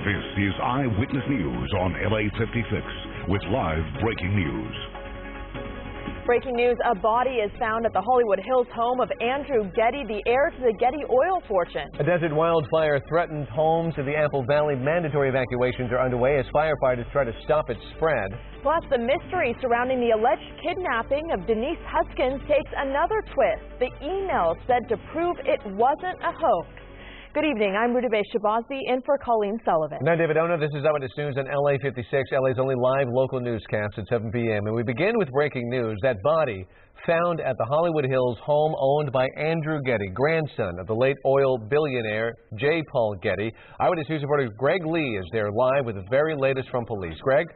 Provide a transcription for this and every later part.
This is Eyewitness News on LA56 with live breaking news. Breaking news, a body is found at the Hollywood Hills home of Andrew Getty, the heir to the Getty oil fortune. A desert wildfire threatened homes in the Apple Valley. Mandatory evacuations are underway as firefighters try to stop its spread. Plus, the mystery surrounding the alleged kidnapping of Denise Huskins takes another twist. The email said to prove it wasn't a hoax. Good evening. I'm Rudabe Shabazi in for Colleen Sullivan. And I'm David Ona. This is Eyewitness News on LA56, LA's only live local newscast at 7 p.m. And we begin with breaking news. That body found at the Hollywood Hills home owned by Andrew Getty, grandson of the late oil billionaire J. Paul Getty. Eyewitness News reporter Greg Lee is there live with the very latest from police. Greg?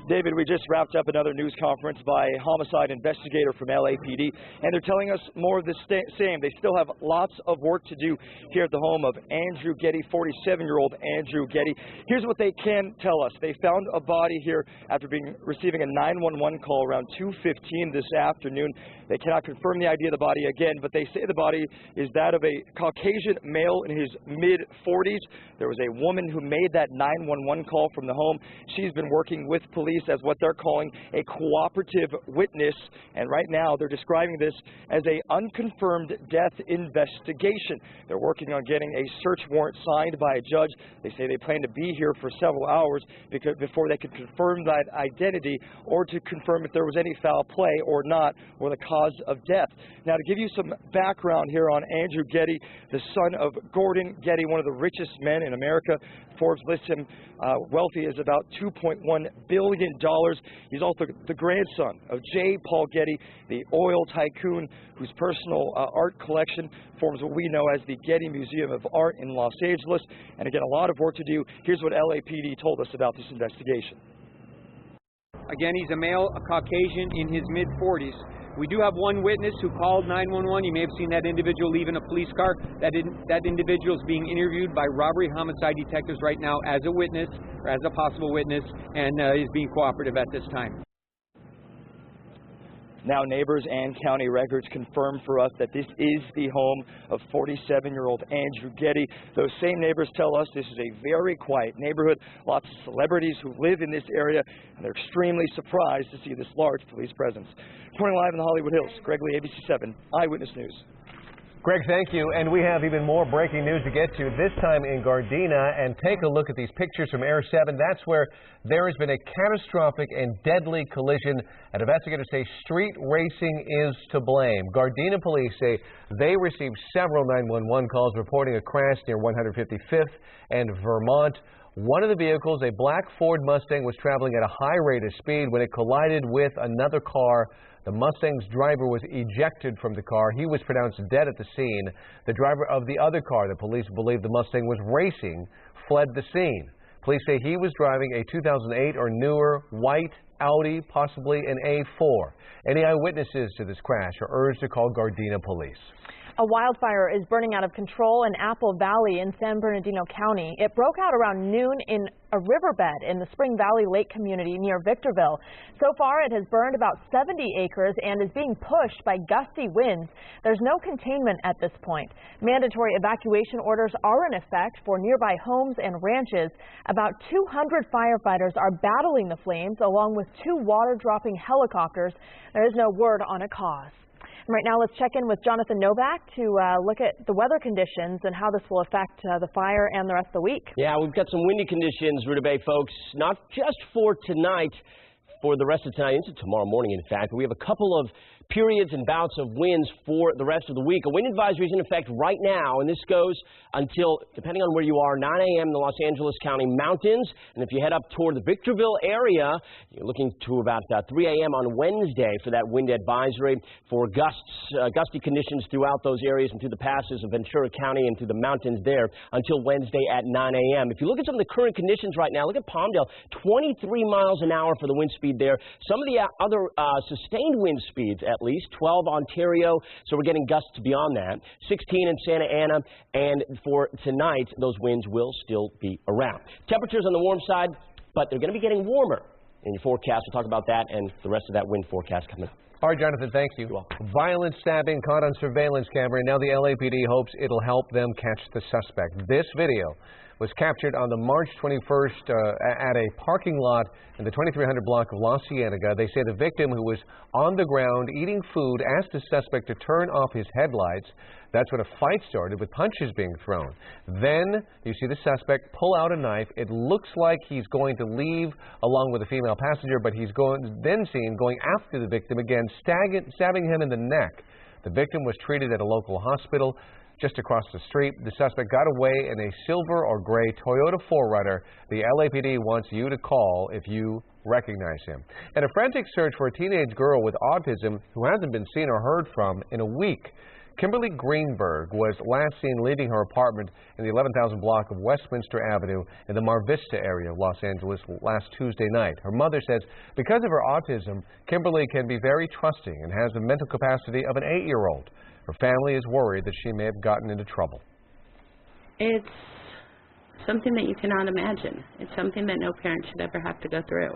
David, we just wrapped up another news conference by a homicide investigator from LAPD, and they're telling us more of the same. They still have lots of work to do here at the home of Andrew Getty, 47-year-old Andrew Getty. Here's what they can tell us. They found a body here after receiving a 911 call around 2:15 this afternoon. They cannot confirm the ID of the body again, but they say the body is that of a Caucasian male in his mid-40s. There was a woman who made that 911 call from the home. She's been working with police as what they're calling a cooperative witness, and right now they're describing this as a unconfirmed death investigation. They're working on getting a search warrant signed by a judge. They say they plan to be here for several hours before they can confirm that identity or to confirm if there was any foul play or not, or the cause of death. Now, to give you some background here on Andrew Getty, the son of Gordon Getty, one of the richest men in America. Forbes lists him wealthy as about $2.1 billion. He's also the grandson of J. Paul Getty, the oil tycoon whose personal art collection forms what we know as the Getty Museum of Art in Los Angeles. And again, a lot of work to do. Here's what LAPD told us about this investigation. Again, he's a male, a Caucasian in his mid-40s. We do have one witness who called 911. You may have seen that individual leaving a police car. That individual is being interviewed by robbery homicide detectives right now as a witness, or as a possible witness, and is being cooperative at this time. Now, neighbors and county records confirm for us that this is the home of 47-year-old Andrew Getty. Those same neighbors tell us this is a very quiet neighborhood, lots of celebrities who live in this area, and they're extremely surprised to see this large police presence. Reporting live in the Hollywood Hills, Greg Lee, ABC7, Eyewitness News. Greg, thank you. And we have even more breaking news to get to, this time in Gardena. And take a look at these pictures from Air 7. That's where there has been a catastrophic and deadly collision. And investigators say street racing is to blame. Gardena police say they received several 911 calls reporting a crash near 155th and Vermont. One of the vehicles, a black Ford Mustang, was traveling at a high rate of speed when it collided with another car. The Mustang's driver was ejected from the car. He was pronounced dead at the scene. The driver of the other car that police believe the Mustang was racing fled the scene. Police say he was driving a 2008 or newer white Audi, possibly an A4. Any eyewitnesses to this crash are urged to call Gardena police. A wildfire is burning out of control in Apple Valley in San Bernardino County. It broke out around noon in a riverbed in the Spring Valley Lake community near Victorville. So far, it has burned about 70 acres and is being pushed by gusty winds. There's no containment at this point. Mandatory evacuation orders are in effect for nearby homes and ranches. About 200 firefighters are battling the flames, along with 2 water-dropping helicopters. There is no word on a cause. Right now, let's check in with Jonathan Novak to look at the weather conditions and how this will affect the fire and the rest of the week. Yeah, we've got some windy conditions, Rudabe, folks, not just for tonight, for the rest of tonight into tomorrow morning, in fact. We have a couple of periods and bouts of winds for the rest of the week. A wind advisory is in effect right now, and this goes until, depending on where you are, 9 a.m. in the Los Angeles County mountains. And if you head up toward the Victorville area, you're looking to about 3 a.m. on Wednesday for that wind advisory for gusty conditions throughout those areas and through the passes of Ventura County and through the mountains there until Wednesday at 9 a.m. If you look at some of the current conditions right now, look at Palmdale, 23 miles an hour for the wind speed there. Some of the other sustained wind speeds, at least 12 Ontario, so we're getting gusts beyond that, 16 in Santa Ana, and for tonight those winds will still be around. Temperatures on the warm side, but they're going to be getting warmer in your forecast. We'll talk about that and the rest of that wind forecast coming up. All right, Jonathan, thank you. Violent stabbing caught on surveillance camera, and now the LAPD hopes it'll help them catch the suspect. This video was captured on the March 21st at a parking lot in the 2300 block of La Cienega. They say the victim, who was on the ground eating food, asked the suspect to turn off his headlights. That's when a fight started, with punches being thrown. Then you see the suspect pull out a knife. It looks like he's going to leave along with a female passenger, but he's then seen going after the victim again, stabbing him in the neck. The victim was treated at a local hospital just across the street. The suspect got away in a silver or gray Toyota 4Runner. The LAPD wants you to call if you recognize him. And a frantic search for a teenage girl with autism who hasn't been seen or heard from in a week. Kimberly Greenberg was last seen leaving her apartment in the 11,000 block of Westminster Avenue in the Mar Vista area of Los Angeles last Tuesday night. Her mother says because of her autism, Kimberly can be very trusting and has the mental capacity of an 8-year-old. Her family is worried that she may have gotten into trouble. It's something that you cannot imagine. It's something that no parent should ever have to go through.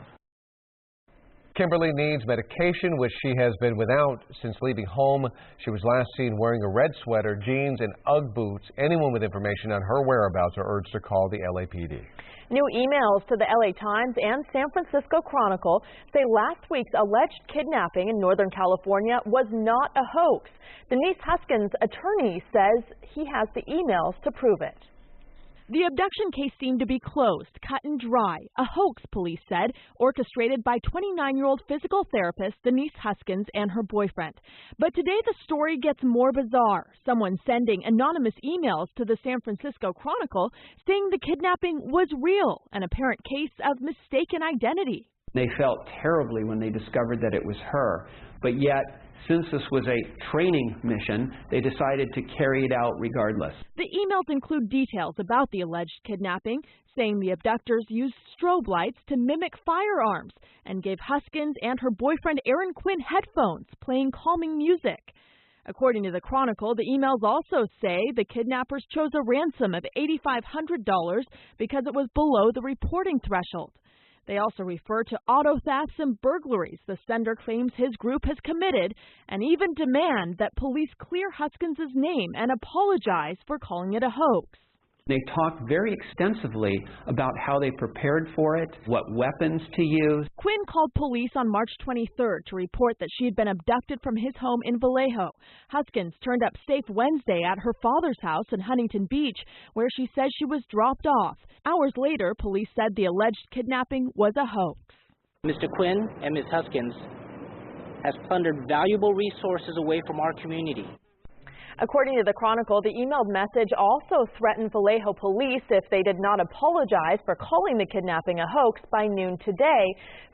Kimberly needs medication, which she has been without since leaving home. She was last seen wearing a red sweater, jeans, and UGG boots. Anyone with information on her whereabouts are urged to call the LAPD. New emails to the LA Times and San Francisco Chronicle say last week's alleged kidnapping in Northern California was not a hoax. Denise Huskins' attorney says he has the emails to prove it. The abduction case seemed to be closed, cut and dry. A hoax, police said, orchestrated by 29-year-old physical therapist Denise Huskins and her boyfriend. But today the story gets more bizarre. Someone sending anonymous emails to the San Francisco Chronicle saying the kidnapping was real, an apparent case of mistaken identity. They felt terribly when they discovered that it was her, but yet, since this was a training mission, they decided to carry it out regardless. The emails include details about the alleged kidnapping, saying the abductors used strobe lights to mimic firearms and gave Huskins and her boyfriend Aaron Quinn headphones playing calming music. According to the Chronicle, the emails also say the kidnappers chose a ransom of $8,500 because it was below the reporting threshold. They also refer to auto thefts and burglaries the sender claims his group has committed, and even demand that police clear Huskins' name and apologize for calling it a hoax. They talked very extensively about how they prepared for it, what weapons to use. Quinn called police on March 23rd to report that she had been abducted from his home in Vallejo. Huskins turned up safe Wednesday at her father's house in Huntington Beach, where she says she was dropped off. Hours later, police said the alleged kidnapping was a hoax. Mr. Quinn and Ms. Huskins has plundered valuable resources away from our community. According to the Chronicle, the emailed message also threatened Vallejo police if they did not apologize for calling the kidnapping a hoax by noon today.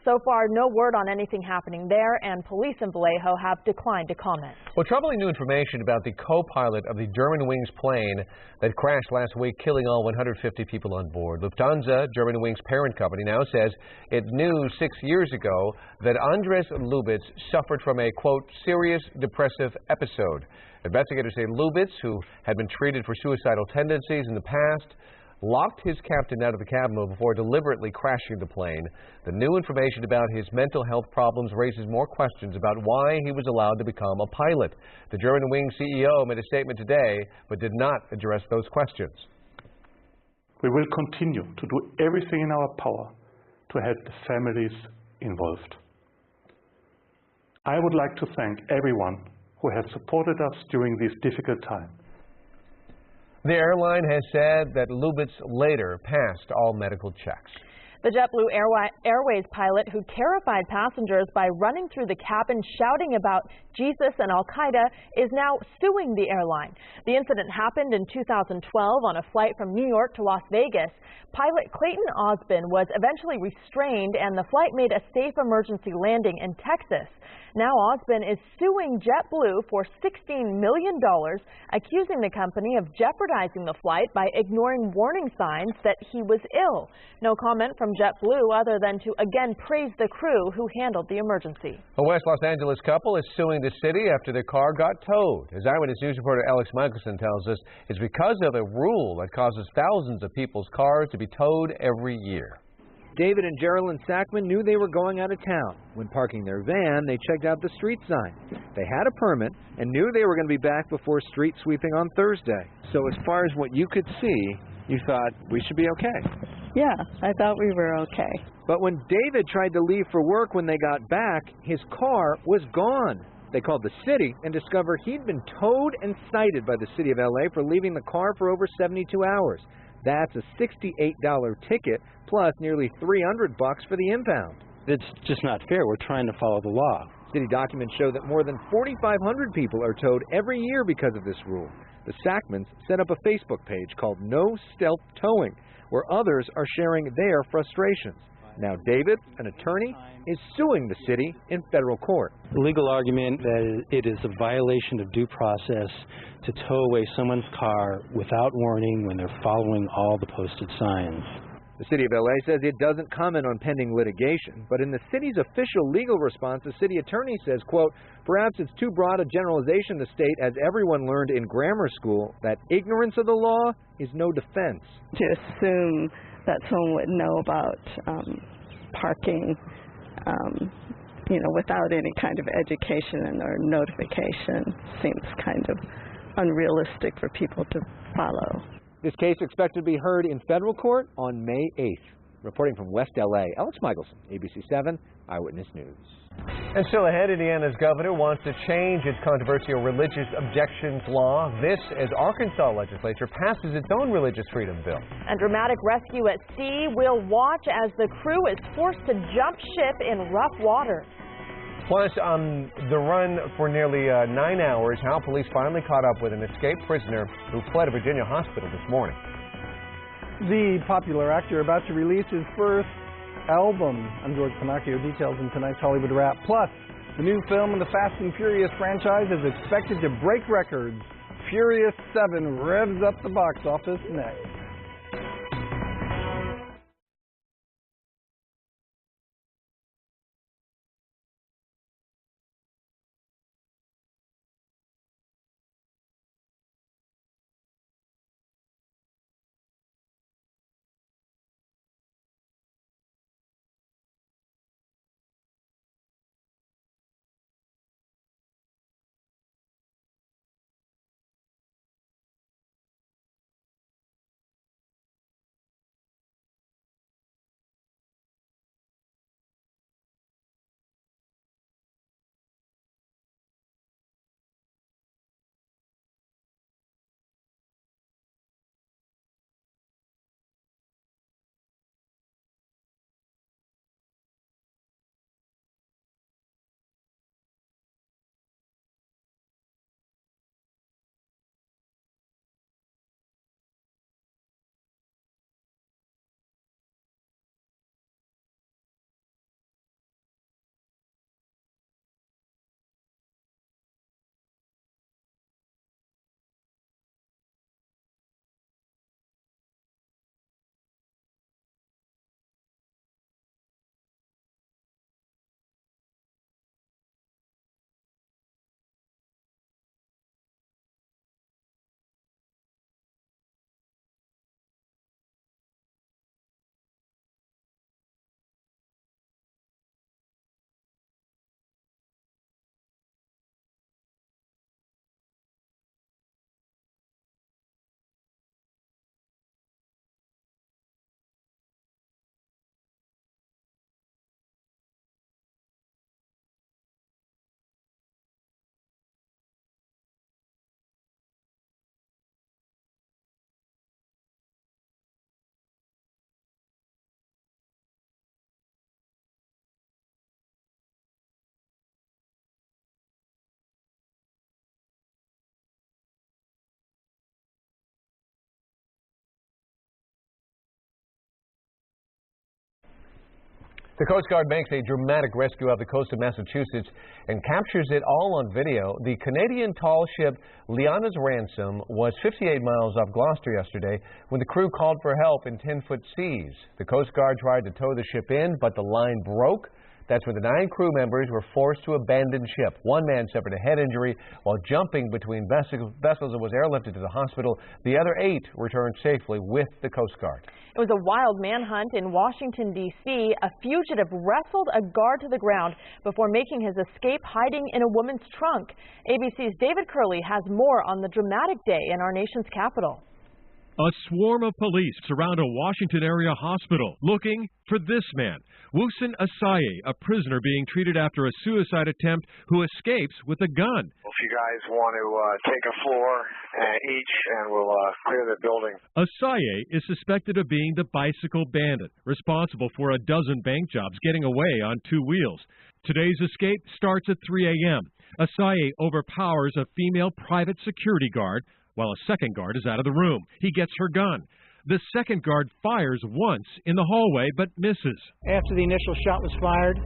So far, no word on anything happening there, and police in Vallejo have declined to comment. Well, troubling new information about the co-pilot of the Germanwings plane that crashed last week, killing all 150 people on board. Lufthansa, Germanwings' parent company, now says it knew 6 years ago that Andres Lubitz suffered from a, quote, serious depressive episode. Investigators say Lubitz, who had been treated for suicidal tendencies in the past, locked his captain out of the cabin before deliberately crashing the plane. The new information about his mental health problems raises more questions about why he was allowed to become a pilot. The Germanwings CEO made a statement today, but did not address those questions. We will continue to do everything in our power to help the families involved. I would like to thank everyone who has supported us during this difficult time. The airline has said that Lubitz later passed all medical checks. The JetBlue Airways pilot who terrified passengers by running through the cabin shouting about Jesus and Al-Qaeda is now suing the airline. The incident happened in 2012 on a flight from New York to Las Vegas. Pilot Clayton Osbin was eventually restrained and the flight made a safe emergency landing in Texas. Now Osbin is suing JetBlue for $16 million, accusing the company of jeopardizing the flight by ignoring warning signs that he was ill. No comment from JetBlue other than to again praise the crew who handled the emergency. A West Los Angeles couple is suing the city after their car got towed. As Eyewitness News reporter Alex Michelson tells us, it's because of a rule that causes thousands of people's cars to be towed every year. David and Geraldine Sackman knew they were going out of town. When parking their van, they checked out the street sign. They had a permit and knew they were going to be back before street sweeping on Thursday. So as far as what you could see, You thought we should be okay. Yeah, I thought we were okay. But when David tried to leave for work when they got back, his car was gone. They called the city and discovered he'd been towed and cited by the city of LA for leaving the car for over 72 hours. That's a $68 ticket plus nearly $300 for the impound. It's just not fair. We're trying to follow the law. City documents show that more than 4,500 people are towed every year because of this rule. The Sackmans set up a Facebook page called No Stealth Towing, where others are sharing their frustrations. Now David, an attorney, is suing the city in federal court. The legal argument that it is a violation of due process to tow away someone's car without warning when they're following all the posted signs. The city of LA says it doesn't comment on pending litigation, but in the city's official legal response, the city attorney says, quote, perhaps it's too broad a generalization to state, as everyone learned in grammar school, that ignorance of the law is no defense. To assume that someone would know about parking, without any kind of education or notification seems kind of unrealistic for people to follow. This case expected to be heard in federal court on May 8th. Reporting from West LA, Alex Michelson, ABC7 Eyewitness News. And still ahead, Indiana's governor wants to change its controversial religious objections law. This as Arkansas legislature passes its own religious freedom bill. And dramatic rescue at sea. We'll watch as the crew is forced to jump ship in rough water. Plus, on the run for nearly 9 hours, how police finally caught up with an escaped prisoner who fled a Virginia hospital this morning. The popular actor about to release his first album. I'm George Pinocchio. Details in tonight's Hollywood Wrap. Plus, the new film in the Fast and Furious franchise is expected to break records. Furious 7 revs up the box office next. The Coast Guard makes a dramatic rescue off the coast of Massachusetts and captures it all on video. The Canadian tall ship Liana's Ransom was 58 miles off Gloucester yesterday when the crew called for help in 10-foot seas. The Coast Guard tried to tow the ship in, but the line broke. That's when the 9 crew members were forced to abandon ship. One man suffered a head injury while jumping between vessels and was airlifted to the hospital. The other 8 returned safely with the Coast Guard. It was a wild manhunt in Washington, D.C. A fugitive wrestled a guard to the ground before making his escape hiding in a woman's trunk. ABC's David Curley has more on the dramatic day in our nation's capital. A swarm of police surround a Washington area hospital looking for this man, Wusin Asaye, a prisoner being treated after a suicide attempt who escapes with a gun. If you guys want to take a floor each and we'll clear the building. Asaye is suspected of being the bicycle bandit, responsible for a dozen bank jobs getting away on two wheels. Today's escape starts at 3 a.m. Asaye overpowers a female private security guard while a second guard is out of the room. He gets her gun. The second guard fires once in the hallway but misses. After the initial shot was fired,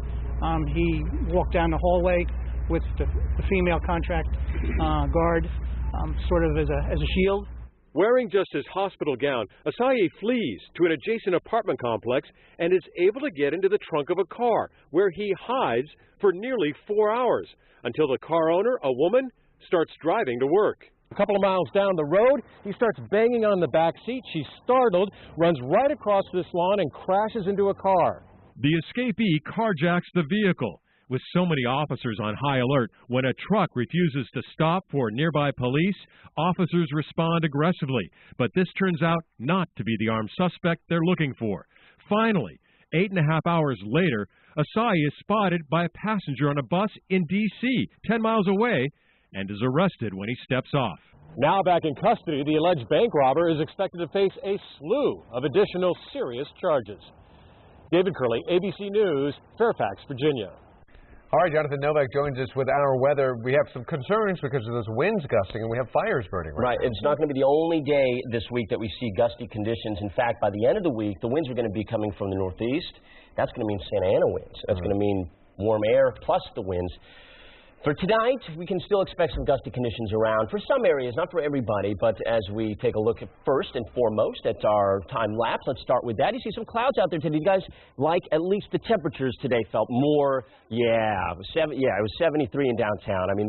he walked down the hallway with the female contract guard sort of as a shield. Wearing just his hospital gown, Asaye flees to an adjacent apartment complex and is able to get into the trunk of a car, where he hides for nearly 4 hours, until the car owner, a woman, starts driving to work. A couple of miles down the road, he starts banging on the back seat. She's startled, runs right across this lawn and crashes into a car. The escapee carjacks the vehicle. With so many officers on high alert, when a truck refuses to stop for nearby police, officers respond aggressively. But this turns out not to be the armed suspect they're looking for. Finally, 8.5 hours later, Asaye is spotted by a passenger on a bus in D.C., 10 miles away, and is arrested when he steps off. Now back in custody, the alleged bank robber is expected to face a slew of additional serious charges. David Curley, ABC News, Fairfax, Virginia. All right, Jonathan Novak joins us with our weather. We have some concerns because of those winds gusting, and we have fires burning. Right. It's not going to be the only day this week that we see gusty conditions. In fact, by the end of the week, the winds are going to be coming from the northeast. That's going to mean Santa Ana winds. That's going to mean warm air plus the winds. For tonight, we can still expect some gusty conditions around for some areas, not for everybody, but as we take a look at first and foremost at our time lapse, let's start with that. You see some clouds out there today. You guys like at least the temperatures today felt more, it was 73 in downtown. I mean,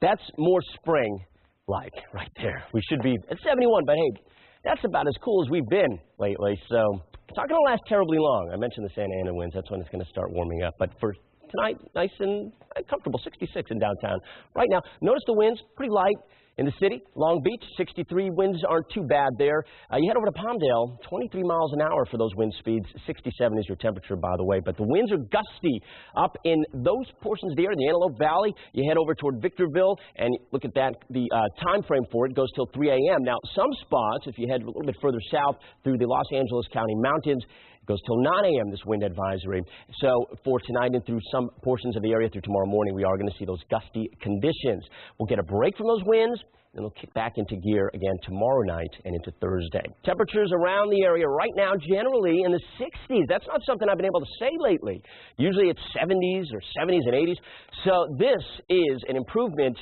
that's more spring-like right there. We should be at 71, but hey, that's about as cool as we've been lately, so it's not going to last terribly long. I mentioned the Santa Ana winds. That's when it's going to start warming up, but for tonight, nice and comfortable, 66 in downtown. Right now, notice the winds, pretty light in the city. Long Beach, 63, winds aren't too bad there. You head over to Palmdale, 23 miles an hour for those wind speeds. 67 is your temperature, by the way. But the winds are gusty up in those portions of the area, the Antelope Valley. You head over toward Victorville, and look at that. The time frame for it goes till 3 a.m. Now, some spots, if you head a little bit further south through the Los Angeles County mountains, goes till 9 a.m., this wind advisory. So for tonight and through some portions of the area through tomorrow morning, we are going to see those gusty conditions. We'll get a break from those winds, and they'll kick back into gear again tomorrow night and into Thursday. Temperatures around the area right now generally in the 60s. That's not something I've been able to say lately. Usually it's 70s or 70s and 80s. So this is an improvement,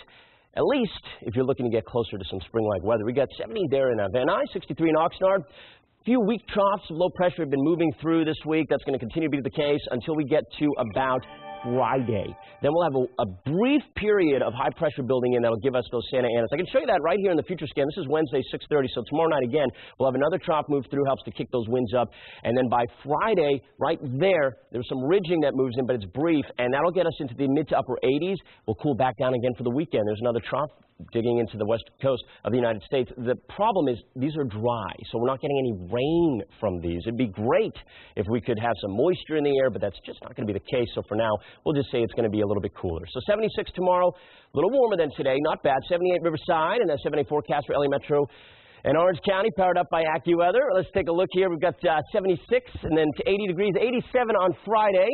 at least if you're looking to get closer to some spring-like weather. We got 70 there in Van Nuys, 63 in Oxnard. Few weak troughs of low pressure have been moving through this week. That's going to continue to be the case until we get to about Friday. Then we'll have a brief period of high pressure building in that'll give us those Santa Anas. I can show you that right here in the future scan. This is Wednesday, 6:30. So tomorrow night again, we'll have another trough move through, helps to kick those winds up. And then by Friday, right there's some ridging that moves in, but it's brief, and that'll get us into the mid to upper 80s. We'll cool back down again for the weekend. There's another trough digging into the west coast of the United States. The problem is these are dry, so we're not getting any rain from these. It'd be great if we could have some moisture in the air, but that's just not going to be the case. So for now, we'll just say it's going to be a little bit cooler. So 76 tomorrow, a little warmer than today, not bad. 78 Riverside, and a 78 forecast for LA Metro and Orange County, powered up by AccuWeather. Let's take a look here. We've got 76 and then to 80 degrees, 87 on Friday.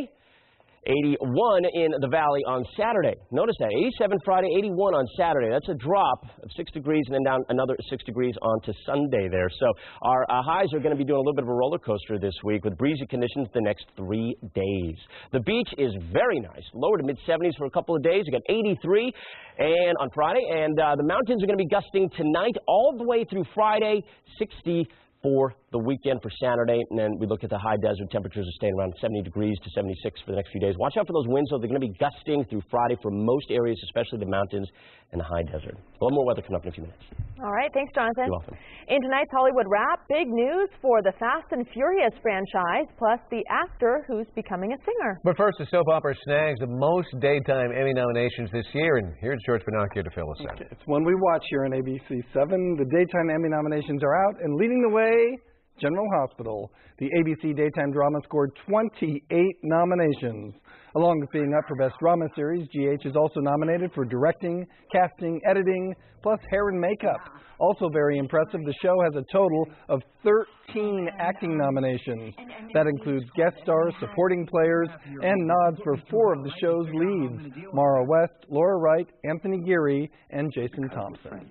81 in the Valley on Saturday. Notice that, 87 Friday, 81 on Saturday. That's a drop of 6 degrees and then down another 6 degrees onto Sunday there. So our highs are going to be doing a little bit of a roller coaster this week with breezy conditions the next 3 days. The beach is very nice, lower to mid-70s for a couple of days. You got 83 and on Friday, and the mountains are going to be gusting tonight all the way through Friday, 60 for the weekend for Saturday, and then we look at the high desert. Temperatures are staying around 70 degrees to 76 for the next few days. Watch out for those winds, though. They're going to be gusting through Friday for most areas, especially the mountains and the high desert. A lot more weather coming up in a few minutes. All right. Thanks, Jonathan. You're welcome. In tonight's Hollywood Wrap, big news for the Fast and Furious franchise, plus the actor who's becoming a singer. But first, the soap opera snags the most daytime Emmy nominations this year, and here's George Pinocchio to fill us in. It's one we watch here on ABC7. The daytime Emmy nominations are out, and leading the way, General Hospital. The ABC daytime drama scored 28 nominations. Along with being up for Best Drama Series, GH is also nominated for directing, casting, editing, plus hair and makeup. Also very impressive, the show has a total of 13 acting nominations. That includes guest stars, supporting players, and nods for 4 of the show's leads: Mara West, Laura Wright, Anthony Geary, and Jason Thompson.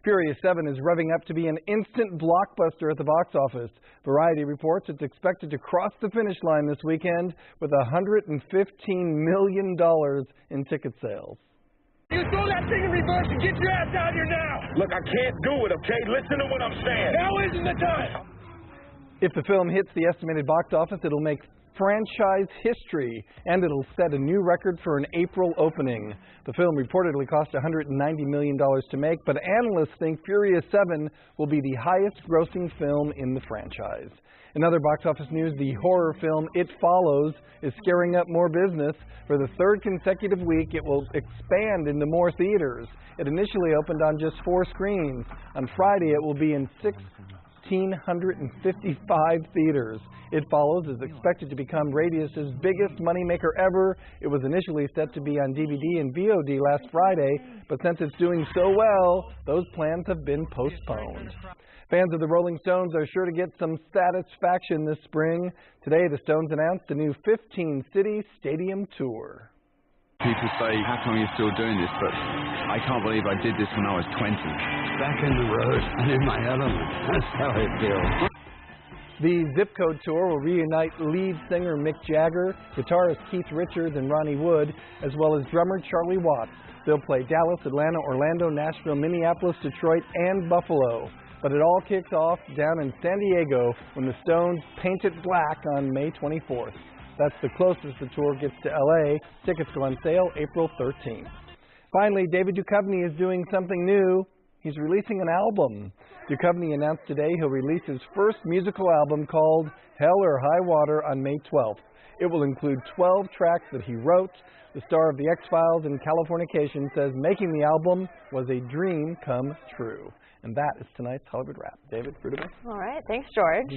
Furious 7 is revving up to be an instant blockbuster at the box office. Variety reports it's expected to cross the finish line this weekend with $115 million in ticket sales. You throw that thing in reverse and get your ass out here now! Look, I can't do it, okay? Listen to what I'm saying. Now isn't the time! If the film hits the estimated box office, it'll make franchise history, and it'll set a new record for an April opening. The film reportedly cost $190 million to make, but analysts think Furious 7 will be the highest-grossing film in the franchise. In other box office news, the horror film It Follows is scaring up more business. For the 3rd consecutive week, it will expand into more theaters. It initially opened on just 4 screens. On Friday, it will be in 1,655 theaters. It Follows is expected to become Radius's biggest moneymaker ever. It was initially set to be on DVD and VOD last Friday, but since it's doing so well, those plans have been postponed. Fans of the Rolling Stones are sure to get some satisfaction this spring. Today, the Stones announced a new 15-city stadium tour. People say, how come you're still doing this? But I can't believe I did this when I was 20. Back in the road and in my element. That's how I feel. The Zip Code Tour will reunite lead singer Mick Jagger, guitarist Keith Richards and Ronnie Wood, as well as drummer Charlie Watts. They'll play Dallas, Atlanta, Orlando, Nashville, Minneapolis, Detroit, and Buffalo. But it all kicks off down in San Diego when the Stones paint it black on May 24th. That's the closest the tour gets to LA. Tickets go on sale April 13th. Finally, David Duchovny is doing something new. He's releasing an album. Duchovny announced today he'll release his first musical album called Hell or High Water on May 12th. It will include 12 tracks that he wrote. The star of The X-Files and Californication says making the album was a dream come true. And that is tonight's Hollywood Wrap. David, Rudiger. All right. Thanks, George.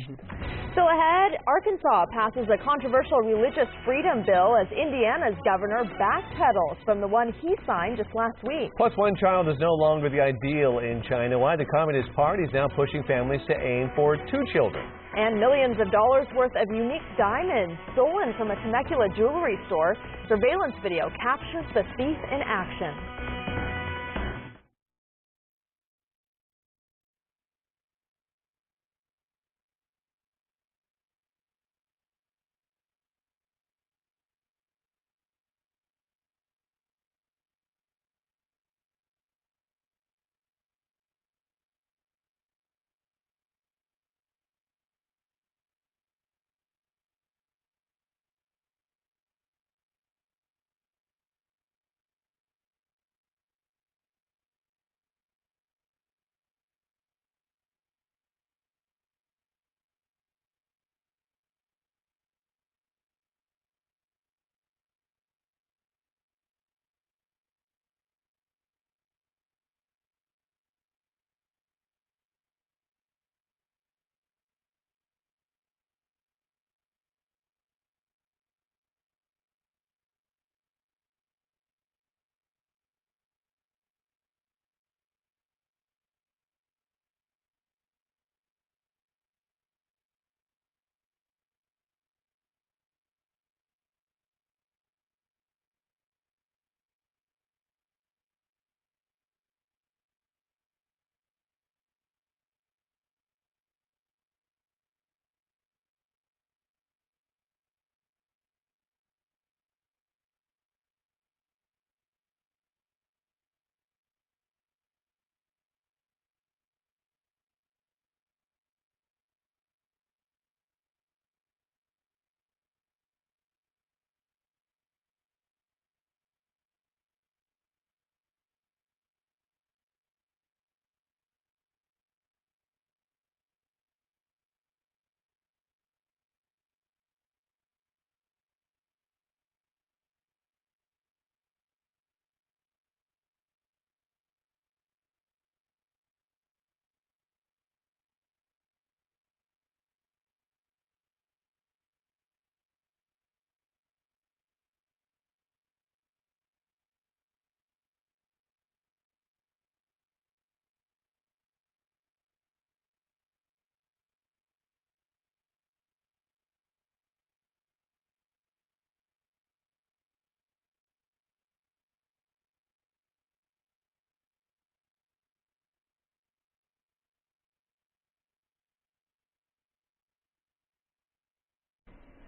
Still ahead, Arkansas passes a controversial religious freedom bill as Indiana's governor backpedals from the one he signed just last week. Plus, one child is no longer the ideal in China. Why the Communist Party is now pushing families to aim for 2 children. And millions of dollars worth of unique diamonds stolen from a Temecula jewelry store. Surveillance video captures the thief in action.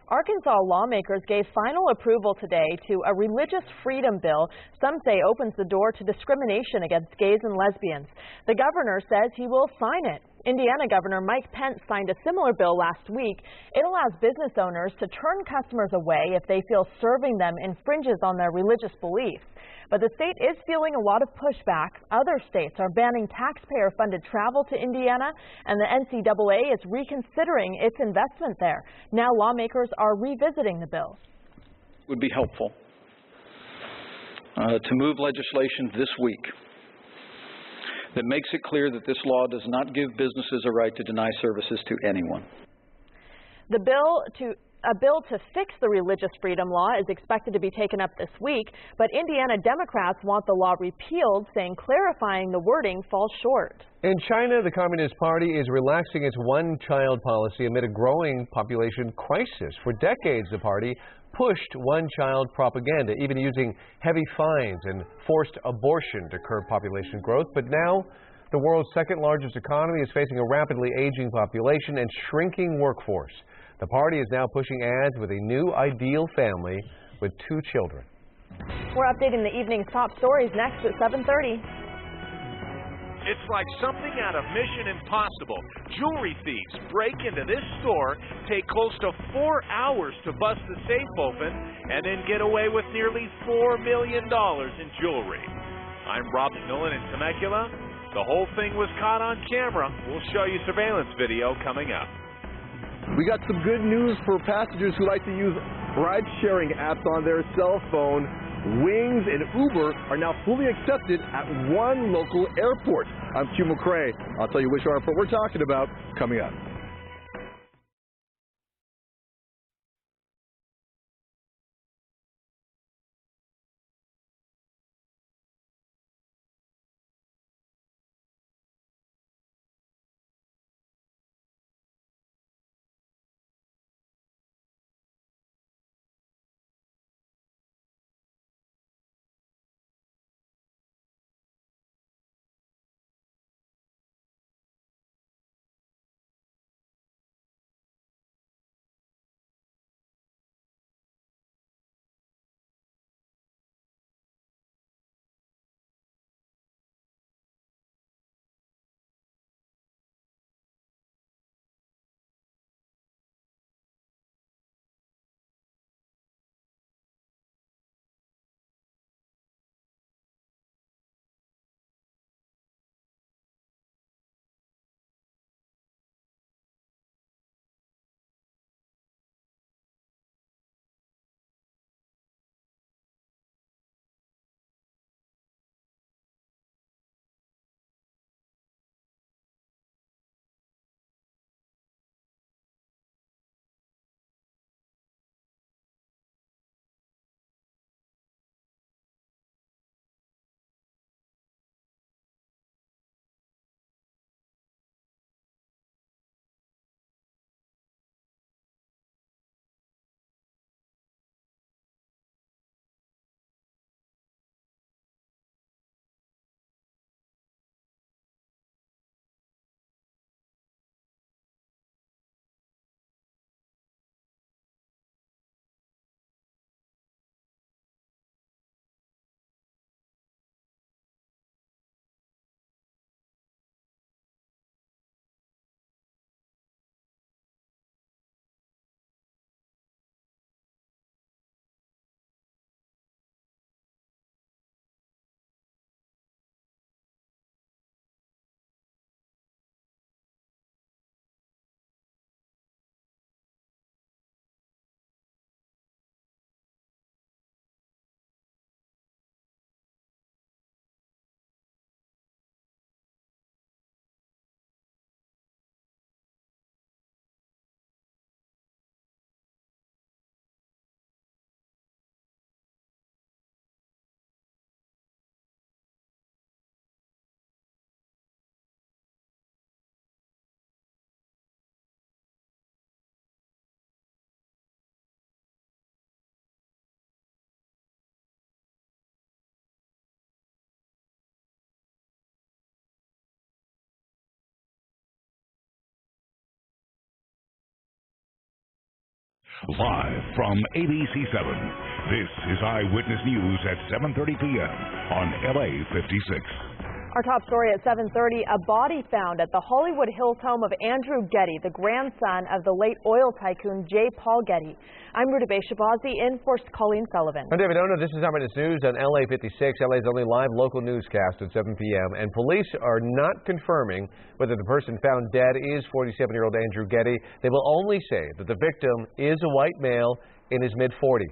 Arkansas lawmakers gave final approval today to a religious freedom bill some say opens the door to discrimination against gays and lesbians. The governor says he will sign it. Indiana Governor Mike Pence signed a similar bill last week. It allows business owners to turn customers away if they feel serving them infringes on their religious beliefs. But the state is feeling a lot of pushback. Other states are banning taxpayer-funded travel to Indiana, and the NCAA is reconsidering its investment there. Now lawmakers are revisiting the bill. It would be helpful to move legislation this week that makes it clear that this law does not give businesses a right to deny services to anyone. A bill to fix the religious freedom law is expected to be taken up this week, but Indiana Democrats want the law repealed, saying clarifying the wording falls short. In China, the Communist Party is relaxing its one-child policy amid a growing population crisis. For decades, the party pushed one-child propaganda, even using heavy fines and forced abortion to curb population growth. But now, the world's second-largest economy is facing a rapidly aging population and shrinking workforce. The party is now pushing ads with a new ideal family with 2 children. We're updating the evening's top stories next at 7:30. It's like something out of Mission Impossible. Jewelry thieves break into this store, take close to 4 hours to bust the safe open, and then get away with nearly $4 million in jewelry. I'm Rob Millen in Temecula. The whole thing was caught on camera. We'll show you surveillance video coming up. We got some good news for passengers who like to use ride-sharing apps on their cell phone. Wings and Uber are now fully accepted at one local airport. I'm Hugh McCrae. I'll tell you which airport we're talking about coming up. Live from ABC7, this is Eyewitness News at 7:30 p.m. on LA56. Our top story at 7:30, a body found at the Hollywood Hills home of Andrew Getty, the grandson of the late oil tycoon J. Paul Getty. I'm Rudabe Shabazi in for Colleen Sullivan. I'm David Ono. This is Eyewitness News on LA56, LA's only live local newscast at 7 p.m. And police are not confirming whether the person found dead is 47-year-old Andrew Getty. They will only say that the victim is a white male in his mid-40s.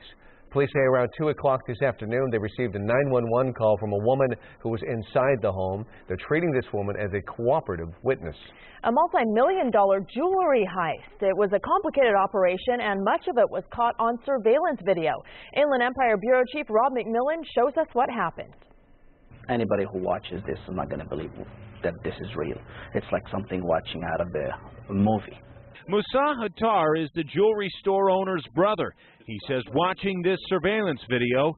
Police say around 2 o'clock this afternoon they received a 911 call from a woman who was inside the home. They're treating this woman as a cooperative witness. A multi-million-dollar jewelry heist. It was a complicated operation and much of it was caught on surveillance video. Inland Empire Bureau Chief Rob McMillan shows us what happened. Anybody who watches this is not going to believe that this is real. It's like something watching out of a movie. Musa Hattar is the jewelry store owner's brother. He says watching this surveillance video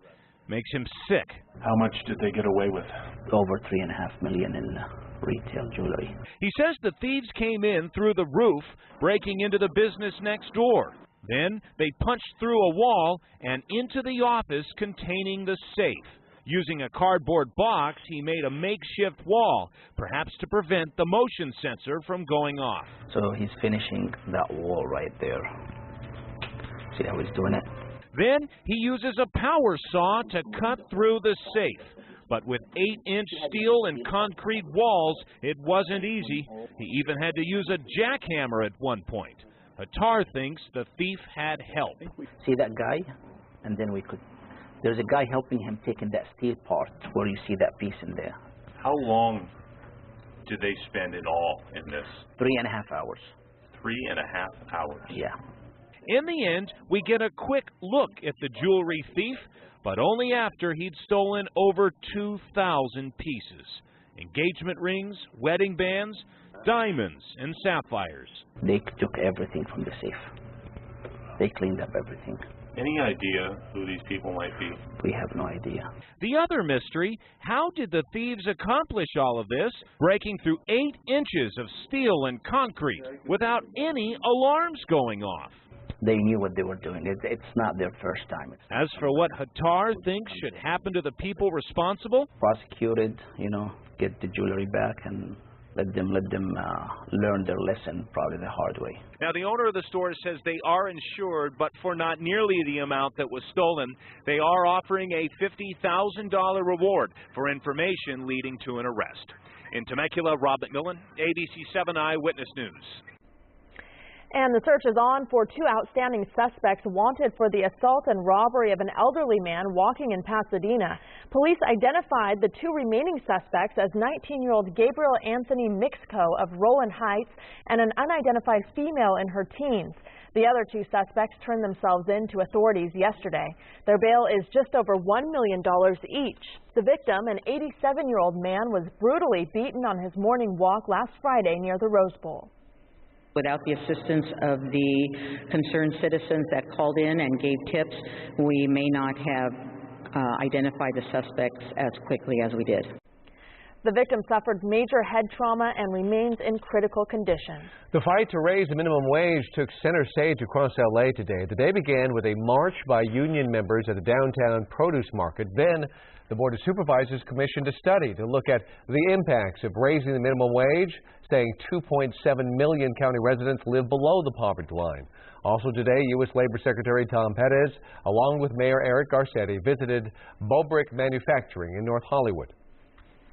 makes him sick. How much did they get away with? Over $3.5 million in retail jewelry. He says the thieves came in through the roof, breaking into the business next door. Then they punched through a wall and into the office containing the safe. Using a cardboard box, he made a makeshift wall, perhaps to prevent the motion sensor from going off. So he's finishing that wall right there. See how he's doing it? Then he uses a power saw to cut through the safe. But with 8-inch steel and concrete walls, it wasn't easy. He even had to use a jackhammer at one point. Hattar thinks the thief had help. See that guy? And then there's a guy helping him taking that steel part where you see that piece in there. How long did they spend in all in this? 3.5 hours. 3.5 hours? Yeah. In the end, we get a quick look at the jewelry thief, but only after he'd stolen over 2,000 pieces. Engagement rings, wedding bands, diamonds, and sapphires. They took everything from the safe. They cleaned up everything. Any idea who these people might be? We have no idea. The other mystery, how did the thieves accomplish all of this, breaking through 8 inches of steel and concrete without any alarms going off? They knew what they were doing. It's not their first time. As for what Hattar thinks should happen to the people responsible? Prosecuted, get the jewelry back and let them learn their lesson, probably the hard way. Now, the owner of the store says they are insured, but for not nearly the amount that was stolen. They are offering a $50,000 reward for information leading to an arrest. In Temecula, Rob McMillan, ABC7 Eyewitness News. And the search is on for 2 outstanding suspects wanted for the assault and robbery of an elderly man walking in Pasadena. Police identified the 2 remaining suspects as 19-year-old Gabriel Anthony Mixco of Rowland Heights and an unidentified female in her teens. The other 2 suspects turned themselves in to authorities yesterday. Their bail is just over $1 million each. The victim, an 87-year-old man, was brutally beaten on his morning walk last Friday near the Rose Bowl. Without the assistance of the concerned citizens that called in and gave tips, we may not have identified the suspects as quickly as we did. The victim suffered major head trauma and remains in critical condition. The fight to raise the minimum wage took center stage across LA today. The day began with a march by union members at a downtown produce market. Then the Board of Supervisors commissioned a study to look at the impacts of raising the minimum wage, saying 2.7 million county residents live below the poverty line. Also today, U.S. Labor Secretary Tom Perez, along with Mayor Eric Garcetti, visited Bobrick Manufacturing in North Hollywood.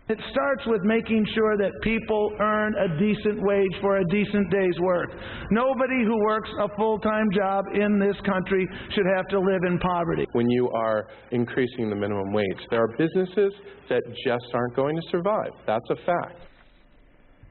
It starts with making sure that people earn a decent wage for a decent day's work. Nobody who works a full-time job in this country should have to live in poverty. When you are increasing the minimum wage, there are businesses that just aren't going to survive. That's a fact.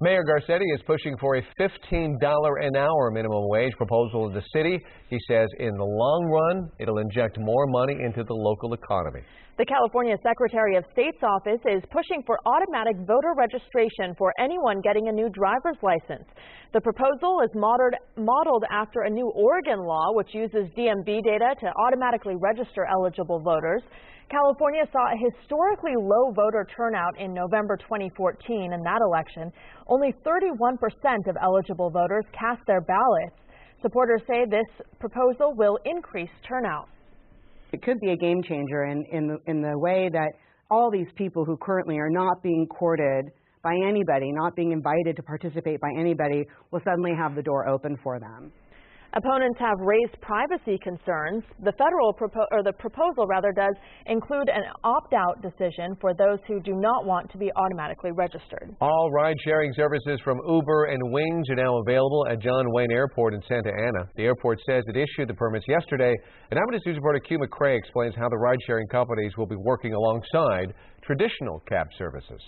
Mayor Garcetti is pushing for a $15 an hour minimum wage proposal in the city. He says in the long run, it'll inject more money into the local economy. The California Secretary of State's office is pushing for automatic voter registration for anyone getting a new driver's license. The proposal is modeled after a new Oregon law which uses DMV data to automatically register eligible voters. California saw a historically low voter turnout in November 2014 in that election. Only 31% of eligible voters cast their ballots. Supporters say this proposal will increase turnout. It could be a game changer in the way that all these people who currently are not being courted by anybody, not being invited to participate by anybody, will suddenly have the door open for them. Opponents have raised privacy concerns. The proposal does include an opt-out decision for those who do not want to be automatically registered. All ride-sharing services from Uber and Wings are now available at John Wayne Airport in Santa Ana. The airport says it issued the permits yesterday, and Eyewitness News reporter Q McCrae explains how the ride-sharing companies will be working alongside traditional cab services.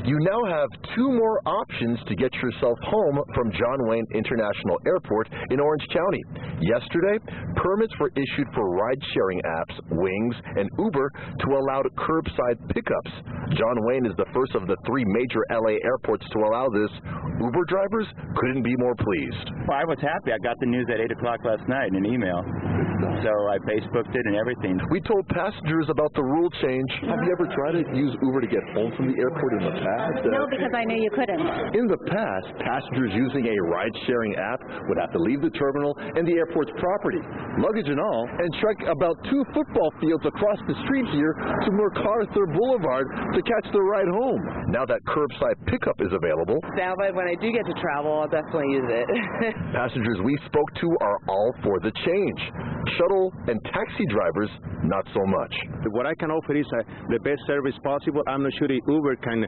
You now have two more options to get yourself home from John Wayne International Airport in Orange County. Yesterday, permits were issued for ride-sharing apps, Wings, and Uber to allow curbside pickups. John Wayne is the first of the three major LA airports to allow this. Uber drivers couldn't be more pleased. Well, I was happy. I got the news at 8 o'clock last night in an email. So I Facebooked it and everything. We told passengers about the rule change. Have you ever tried to use Uber to get home from the airport in the past? No, because I knew you couldn't. In the past, passengers using a ride-sharing app would have to leave the terminal and the airport's property, luggage and all, and trek about 2 football fields across the street here to MacArthur Boulevard to catch the ride home. Now that curbside pickup is available, now, but when I do get to travel, I'll definitely use it. passengers we spoke to are all for the change. Shuttle and taxi drivers, not so much. What I can offer is the best service possible. I'm not sure Uber can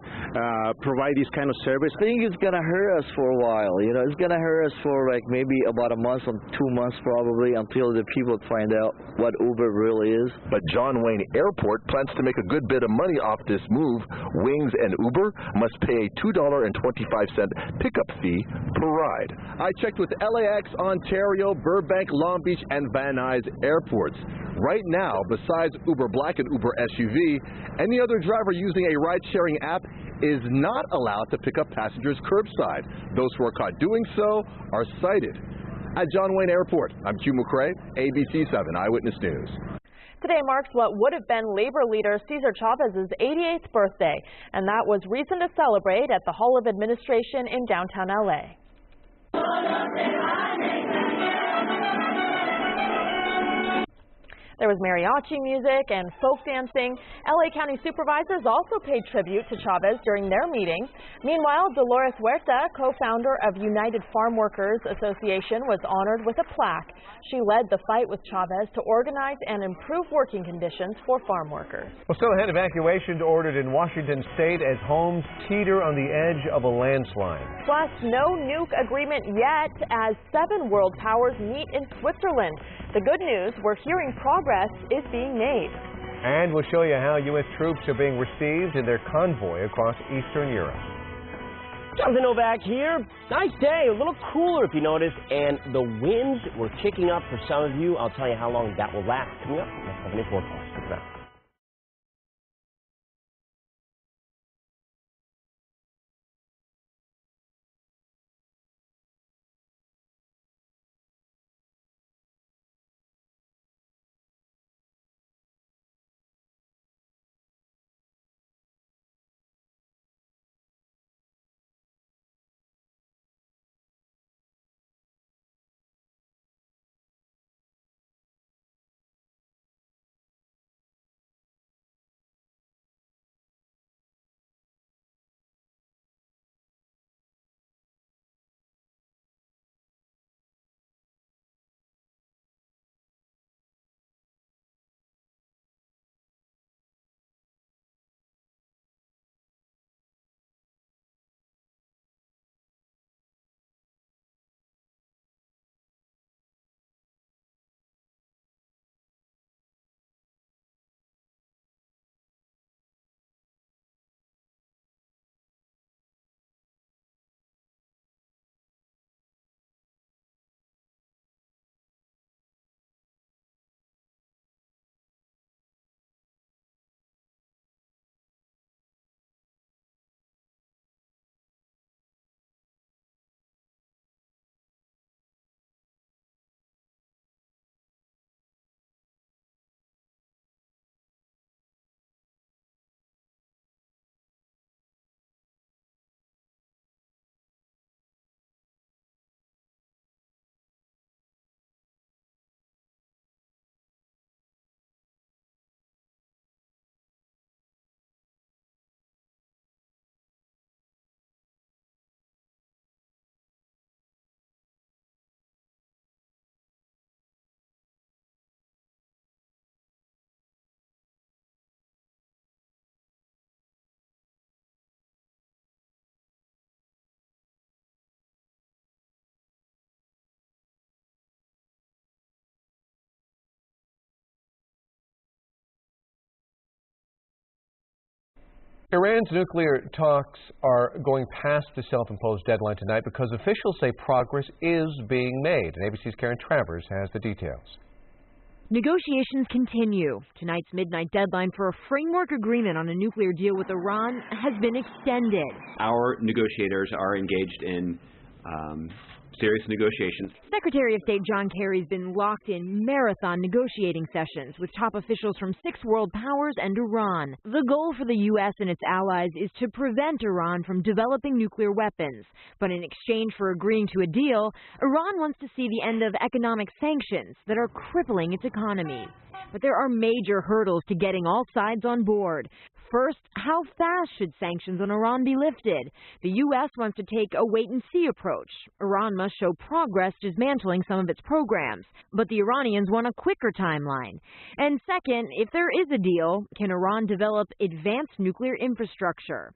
provide this kind of service. I think it's going to hurt us for a while. You know, it's going to hurt us for like maybe about a month or 2 months probably until the people find out what Uber really is. But John Wayne Airport plans to make a good bit of money off this move. Wings and Uber must pay a $2.25 pickup fee per ride. I checked with LAX, Ontario, Burbank, Long Beach, and Van Nuys airports. Right now, besides Uber Black and Uber SUV, any other driver using a ride-sharing app is not allowed to pick up passengers curbside. Those who are caught doing so are cited. At John Wayne Airport, I'm Q McCrae, ABC7 Eyewitness News. Today marks what would have been labor leader Cesar Chavez's 88th birthday, and that was reason to celebrate at the Hall of Administration in downtown LA. There was mariachi music and folk dancing. LA County supervisors also paid tribute to Chavez during their meeting. Meanwhile, Dolores Huerta, co-founder of United Farm Workers Association, was honored with a plaque. She led the fight with Chavez to organize and improve working conditions for farm workers. Well, still ahead, evacuation ordered in Washington state as homes teeter on the edge of a landslide. Plus, no nuke agreement yet as 7 world powers meet in Switzerland. The good news, we're hearing progress is being made. And we'll show you how U.S. troops are being received in their convoy across Eastern Europe. Jonathan Novak here. Nice day, a little cooler if you noticed, and the winds were kicking up for some of you. I'll tell you how long that will last coming up next 7 minutes forecast. Look at that. Iran's nuclear talks are going past the self-imposed deadline tonight because officials say progress is being made. And ABC's Karen Travers has the details. Negotiations continue. Tonight's midnight deadline for a framework agreement on a nuclear deal with Iran has been extended. Our negotiators are engaged in serious negotiations. Secretary of State John Kerry's been locked in marathon negotiating sessions with top officials from 6 world powers and Iran. The goal for the U.S. and its allies is to prevent Iran from developing nuclear weapons. But in exchange for agreeing to a deal, Iran wants to see the end of economic sanctions that are crippling its economy. But there are major hurdles to getting all sides on board. First, how fast should sanctions on Iran be lifted? The U.S. wants to take a wait-and-see approach. Iran must show progress dismantling some of its programs. But the Iranians want a quicker timeline. And second, if there is a deal, can Iran develop advanced nuclear infrastructure?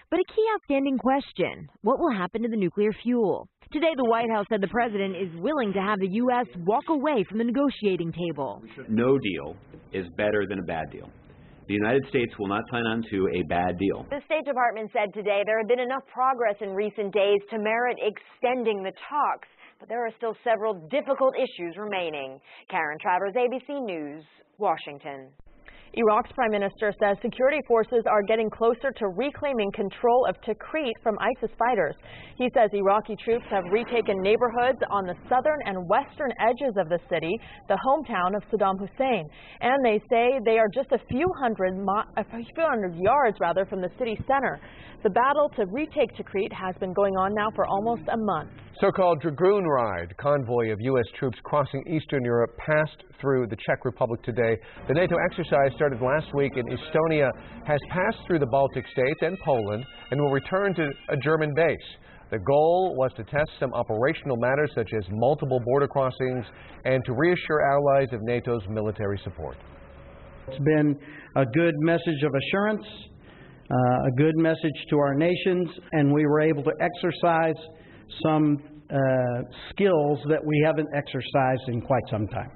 But a key outstanding question, what will happen to the nuclear fuel? Today, the White House said the president is willing to have the U.S. walk away from the negotiating table. No deal is better than a bad deal. The United States will not sign on to a bad deal. The State Department said today there had been enough progress in recent days to merit extending the talks, but there are still several difficult issues remaining. Karen Travers, ABC News, Washington. Iraq's prime minister says security forces are getting closer to reclaiming control of Tikrit from ISIS fighters. He says Iraqi troops have retaken neighborhoods on the southern and western edges of the city, the hometown of Saddam Hussein. And they say they are just a few hundred yards from the city center. The battle to retake Tikrit has been going on now for almost a month. So-called Dragoon Ride convoy of U.S. troops crossing Eastern Europe passed through the Czech Republic today. The NATO exercise started last week in Estonia, has passed through the Baltic states and Poland, and will return to a German base. The goal was to test some operational matters such as multiple border crossings and to reassure allies of NATO's military support. It's been a good message of assurance, a good message to our nations, and we were able to exercise some skills that we haven't exercised in quite some time.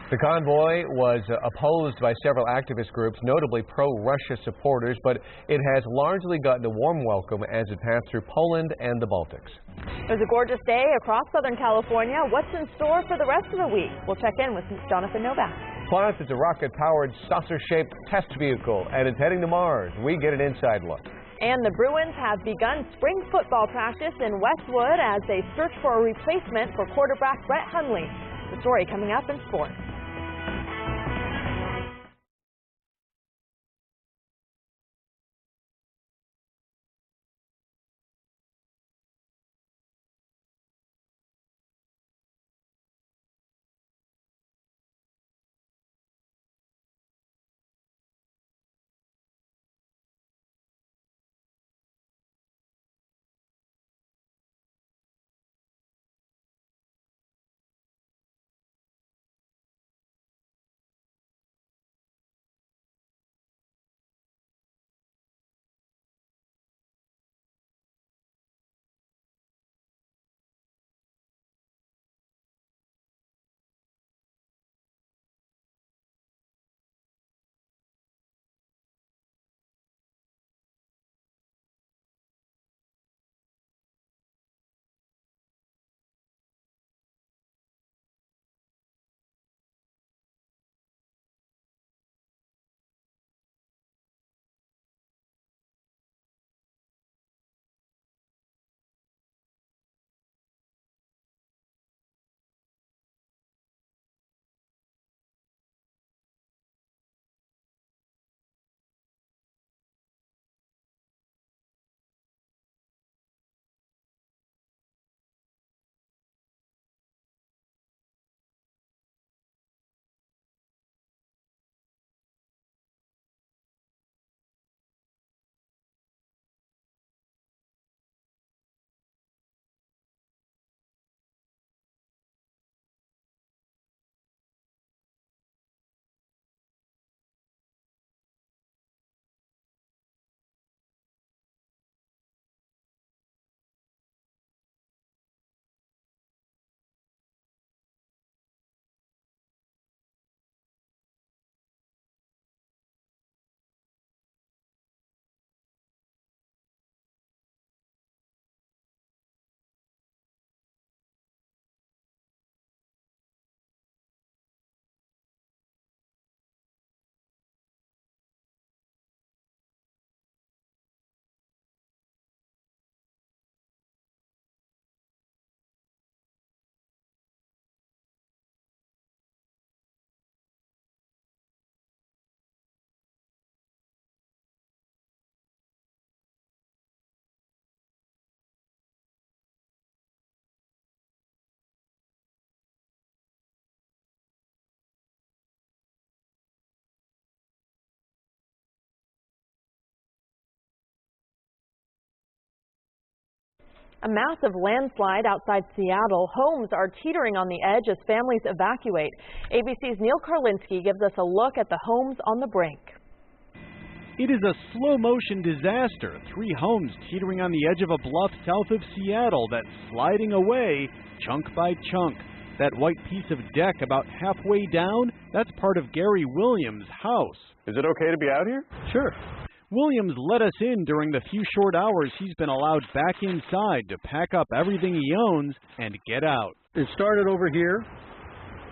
The convoy was opposed by several activist groups, notably pro-Russia supporters, but it has largely gotten a warm welcome as it passed through Poland and the Baltics. It was a gorgeous day across Southern California. What's in store for the rest of the week? We'll check in with Jonathan Novak. Plus, it's a rocket-powered, saucer-shaped test vehicle, and it's heading to Mars. We get an inside look. And the Bruins have begun spring football practice in Westwood as they search for a replacement for quarterback Brett Hundley. The story coming up in sports. A massive landslide outside Seattle. Homes are teetering on the edge as families evacuate. ABC's Neil Karlinski gives us a look at the homes on the brink. It is a slow-motion disaster. 3 homes teetering on the edge of a bluff south of Seattle that's sliding away chunk by chunk. That white piece of deck about halfway down, that's part of Gary Williams' house. Is it okay to be out here? Sure. Williams let us in during the few short hours he's been allowed back inside to pack up everything he owns and get out. It started over here,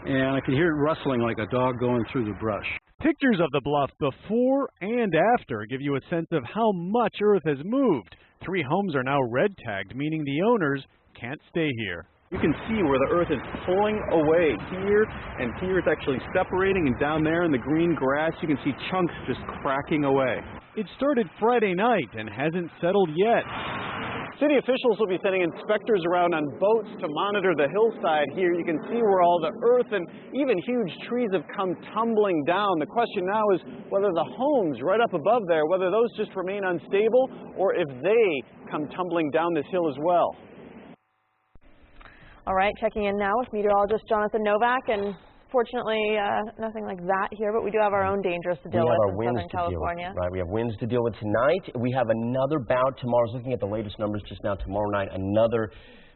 and I could hear it rustling like a dog going through the brush. Pictures of the bluff before and after give you a sense of how much earth has moved. 3 homes are now red tagged, meaning the owners can't stay here. You can see where the earth is pulling away here, and here it's actually separating, and down there in the green grass you can see chunks just cracking away. It started Friday night and hasn't settled yet. City officials will be sending inspectors around on boats to monitor the hillside here. You can see where all the earth and even huge trees have come tumbling down. The question now is whether the homes right up above there, whether those just remain unstable or if they come tumbling down this hill as well. All right, checking in now with meteorologist Jonathan Novak, and fortunately nothing like that here, but we do have our own dangers to deal with in Southern California. Right, we have winds to deal with tonight. We have another bout tomorrow. I was looking at the latest numbers just now. Tomorrow night, another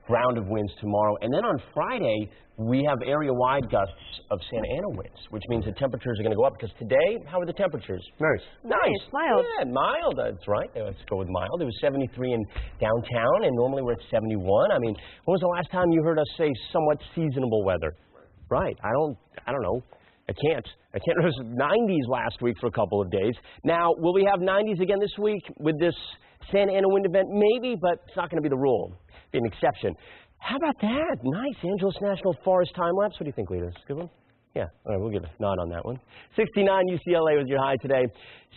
round of winds tomorrow. And then on Friday, we have area-wide gusts of Santa Ana winds, which means the temperatures are going to go up. Because today, how are the temperatures? Nice, mild. Yeah, mild. That's right. Let's go with mild. It was 73 in downtown, and normally we're at 71. I mean, when was the last time you heard us say somewhat seasonable weather? Right. I don't know. I can't. It was 90s last week for a couple of days. Now, will we have 90s again this week with this Santa Ana wind event? Maybe, but it's not going to be the rule. Be an exception. How about that? Nice. Angeles National Forest time lapse. What do you think, leaders? Good one? Yeah. All right, we'll give a nod on that one. 69 UCLA was your high today.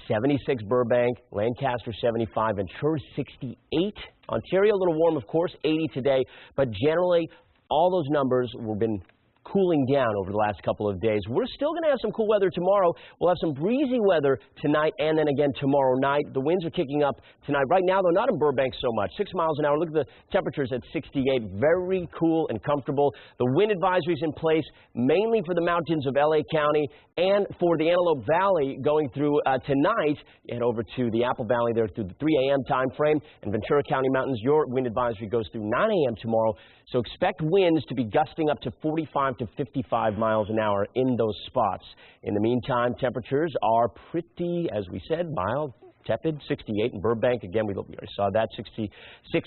76 Burbank. Lancaster 75. Ventura 68. Ontario a little warm, of course. 80 today. But generally, all those numbers have been cooling down over the last couple of days. We're still going to have some cool weather tomorrow. We'll have some breezy weather tonight and then again tomorrow night. The winds are kicking up tonight. Right now, they're not in Burbank so much. 6 miles an hour. Look at the temperatures at 68. Very cool and comfortable. The wind advisory is in place mainly for the mountains of LA County and for the Antelope Valley going through tonight and over to the Apple Valley there through the 3 a.m. time frame. And Ventura County Mountains, your wind advisory goes through 9 a.m. tomorrow. So expect winds to be gusting up to 45 to 55 miles an hour in those spots. In the meantime, temperatures are pretty, as we said, mild, tepid, 68 in Burbank. Again, we already saw that, 66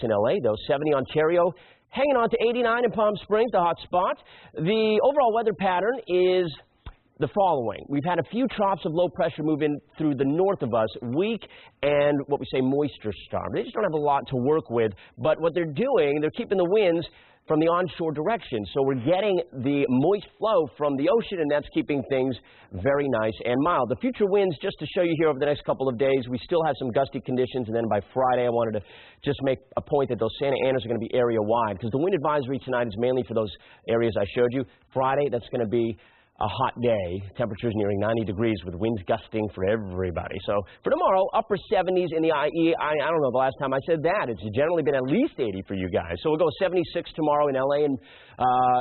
in LA, though, 70 Ontario. Hanging on to 89 in Palm Springs, the hot spot. The overall weather pattern is the following. We've had a few troughs of low pressure move in through the north of us, weak and what we say moisture starved. They just don't have a lot to work with, but what they're doing, they're keeping the winds from the onshore direction. So we're getting the moist flow from the ocean, and that's keeping things very nice and mild. The future winds, just to show you here over the next couple of days, we still have some gusty conditions, and then by Friday I wanted to just make a point that those Santa Anas are going to be area-wide, because the wind advisory tonight is mainly for those areas I showed you. Friday, that's going to be a hot day, temperatures nearing 90 degrees with winds gusting for everybody. So for tomorrow, upper 70s in the IE. I don't know the last time I said that. It's generally been at least 80 for you guys. So we'll go 76 tomorrow in LA and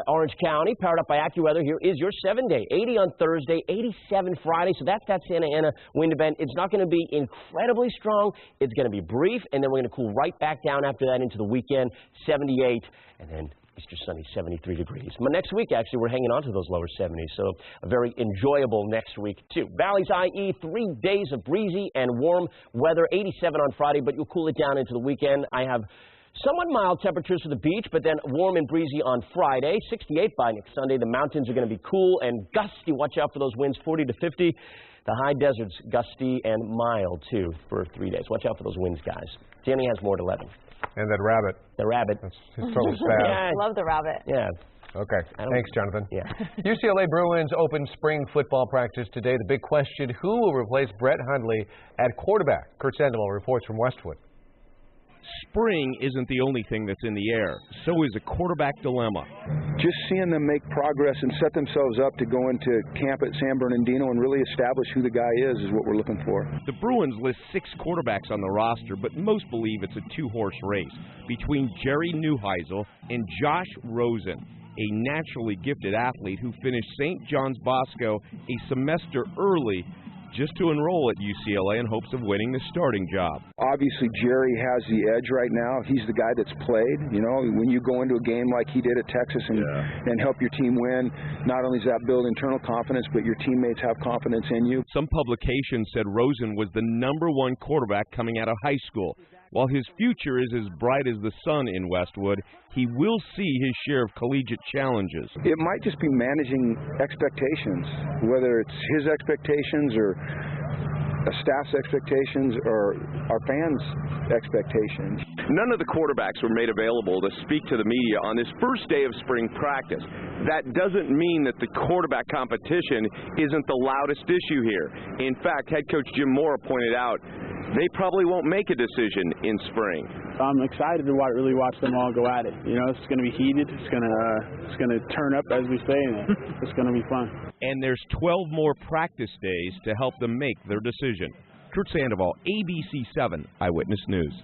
Orange County, powered up by AccuWeather. Here is your 7-day. 80 on Thursday, 87 Friday. So that's that Santa Ana wind event. It's not going to be incredibly strong. It's going to be brief, and then we're going to cool right back down after that into the weekend, 78, and then Easter Sunday, 73 degrees. But next week, actually, we're hanging on to those lower 70s, so a very enjoyable next week, too. Valley's IE, 3 days of breezy and warm weather, 87 on Friday, but you'll cool it down into the weekend. I have somewhat mild temperatures for the beach, but then warm and breezy on Friday, 68 by next Sunday. The mountains are going to be cool and gusty. Watch out for those winds, 40 to 50. The high desert's gusty and mild, too, for 3 days. Watch out for those winds, guys. Danny has more at 11. And that rabbit. The rabbit. That's totally sad. I love the rabbit. Yeah. Okay. Thanks, Jonathan. Yeah. UCLA Bruins open spring football practice today. The big question, who will replace Brett Hundley at quarterback? Kurt Sandoval reports from Westwood. spring isn't the only thing that's in the air. So is a quarterback dilemma. Just seeing them make progress and set themselves up to go into camp at San Bernardino and really establish who the guy is what we're looking for. The Bruins list 6 quarterbacks on the roster, but most believe it's a 2-horse race between Jerry Neuheisel and Josh Rosen, a naturally gifted athlete who finished St. John's Bosco a semester early just to enroll at UCLA in hopes of winning the starting job. Obviously, Jerry has the edge right now. He's the guy that's played. You know, when you go into a game like he did at Texas and help your team win, not only does that build internal confidence, but your teammates have confidence in you. Some publications said Rosen was the #1 quarterback coming out of high school. While his future is as bright as the sun in Westwood, he will see his share of collegiate challenges. It might just be managing expectations, whether it's his expectations or a staff's expectations or our fans' expectations. None of the quarterbacks were made available to speak to the media on this first day of spring practice. That doesn't mean that the quarterback competition isn't the loudest issue here. In fact, head coach Jim Mora pointed out they probably won't make a decision in spring. I'm excited to really watch them all go at it. You know, it's going to be heated. It's going to turn up, as we say, and it's going to be fun. And there's 12 more practice days to help them make their decision. Kurt Sandoval, ABC7 Eyewitness News.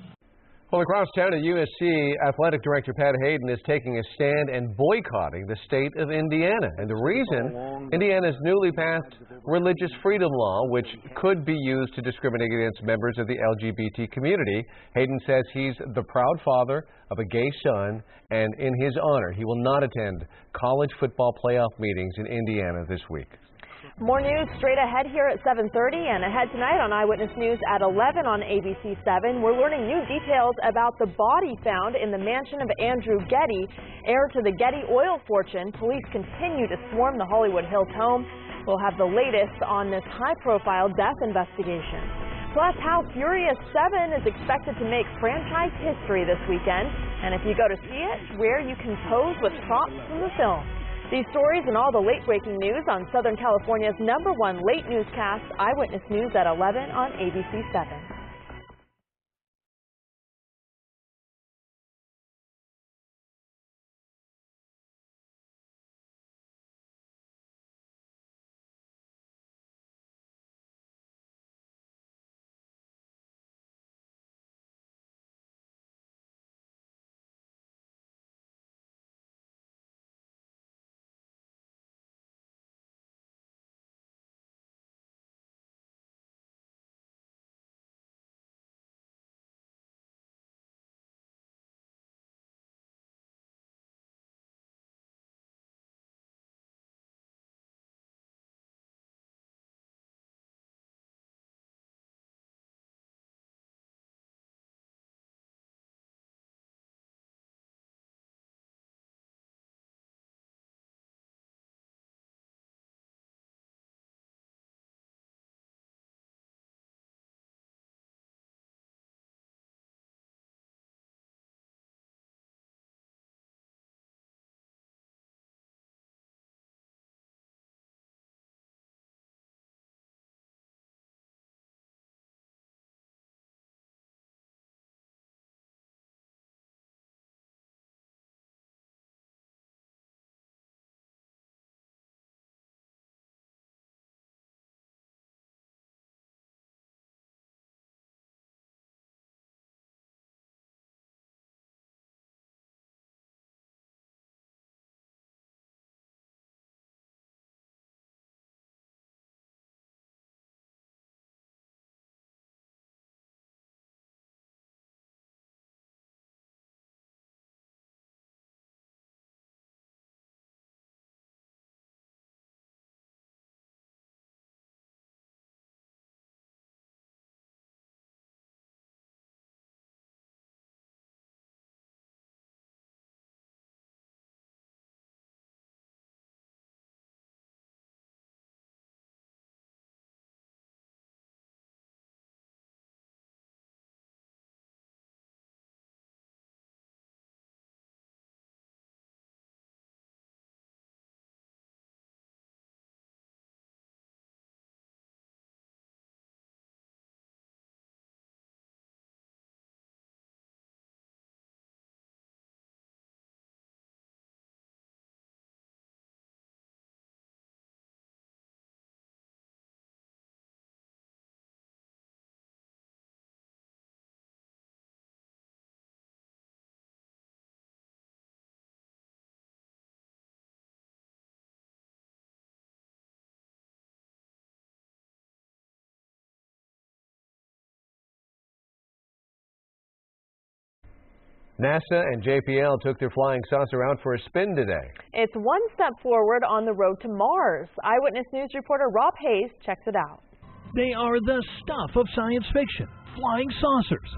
Well, across town at USC, Athletic Director Pat Hayden is taking a stand and boycotting the state of Indiana. And the reason, Indiana's newly passed religious freedom law, which could be used to discriminate against members of the LGBT community. Hayden says he's the proud father of a gay son, and in his honor, he will not attend college football playoff meetings in Indiana this week. More news straight ahead here at 7:30 and ahead tonight on Eyewitness News at 11 on ABC7. We're learning new details about the body found in the mansion of Andrew Getty, heir to the Getty oil fortune. Police continue to swarm the Hollywood Hills home. We'll have the latest on this high-profile death investigation. Plus, how Furious 7 is expected to make franchise history this weekend. And if you go to see it, where you can pose with props from the film. These stories and all the late-breaking news on Southern California's #1 late newscast, Eyewitness News at 11 on ABC7. NASA and JPL took their flying saucer out for a spin today. It's one step forward on the road to Mars. Eyewitness News reporter Rob Hayes checks it out. They are the stuff of science fiction, flying saucers.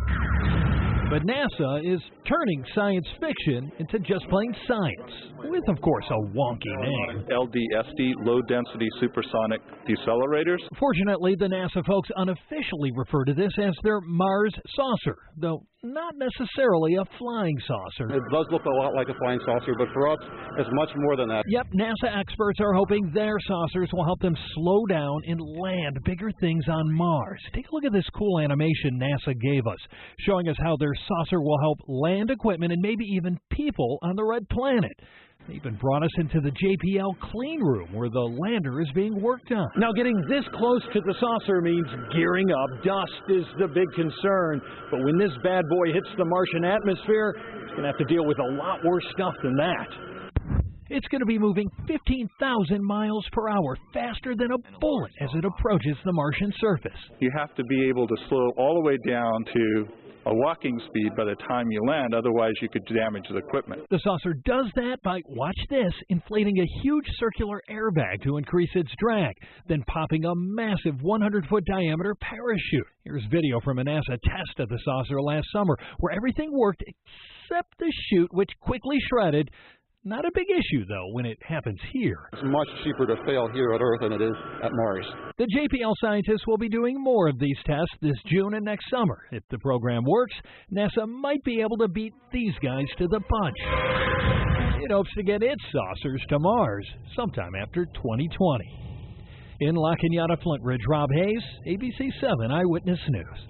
But NASA is turning science fiction into just plain science, with, of course, a wonky name. LDSD, low-density supersonic decelerators. Fortunately, the NASA folks unofficially refer to this as their Mars saucer, though not necessarily a flying saucer. It does look a lot like a flying saucer, but for us, it's much more than that. Yep, NASA experts are hoping their saucers will help them slow down and land bigger things on Mars. Take a look at this cool animation NASA gave us, showing us how their saucer will help land equipment and maybe even people on the red planet. They even brought us into the JPL clean room where the lander is being worked on. Now, getting this close to the saucer means gearing up. Dust is the big concern. But when this bad boy hits the Martian atmosphere, it's going to have to deal with a lot worse stuff than that. It's going to be moving 15,000 miles per hour, faster than a bullet as it approaches the Martian surface. You have to be able to slow all the way down to a walking speed by the time you land, otherwise you could damage the equipment. The saucer does that by, watch this, inflating a huge circular airbag to increase its drag, then popping a massive 100-foot diameter parachute. Here's video from a NASA test of the saucer last summer, where everything worked except the chute, which quickly shredded. Not a big issue, though, when it happens here. It's much cheaper to fail here at Earth than it is at Mars. The JPL scientists will be doing more of these tests this June and next summer. If the program works, NASA might be able to beat these guys to the punch. It hopes to get its saucers to Mars sometime after 2020. In La Cañada, Flint Ridge, Rob Hayes, ABC7 Eyewitness News.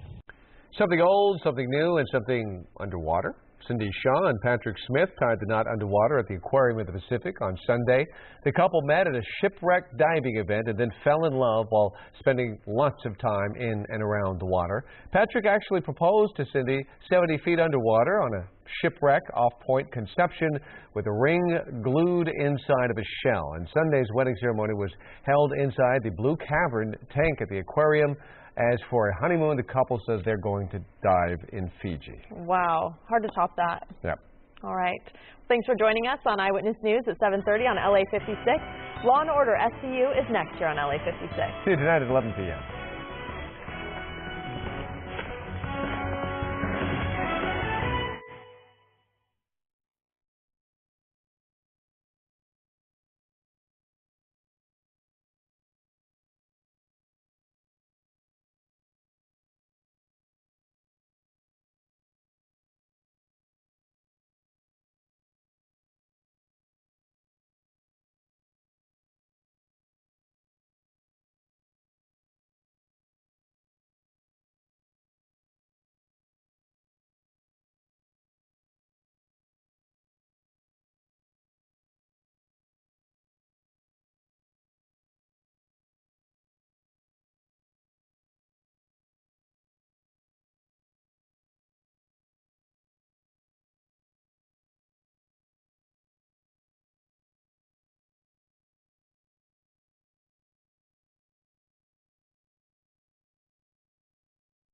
Something old, something new, and something underwater. Cindy Shaw and Patrick Smith tied the knot underwater at the Aquarium of the Pacific on Sunday. The couple met at a shipwreck diving event and then fell in love while spending lots of time in and around the water. Patrick actually proposed to Cindy 70 feet underwater on a shipwreck off Point Conception with a ring glued inside of a shell. And Sunday's wedding ceremony was held inside the Blue Cavern tank at the aquarium. As for a honeymoon, the couple says they're going to dive in Fiji. Wow. Hard to top that. Yep. All right. Thanks for joining us on Eyewitness News at 7:30 on LA56. Law & Order SCU is next year on LA56. See you tonight at 11 p.m.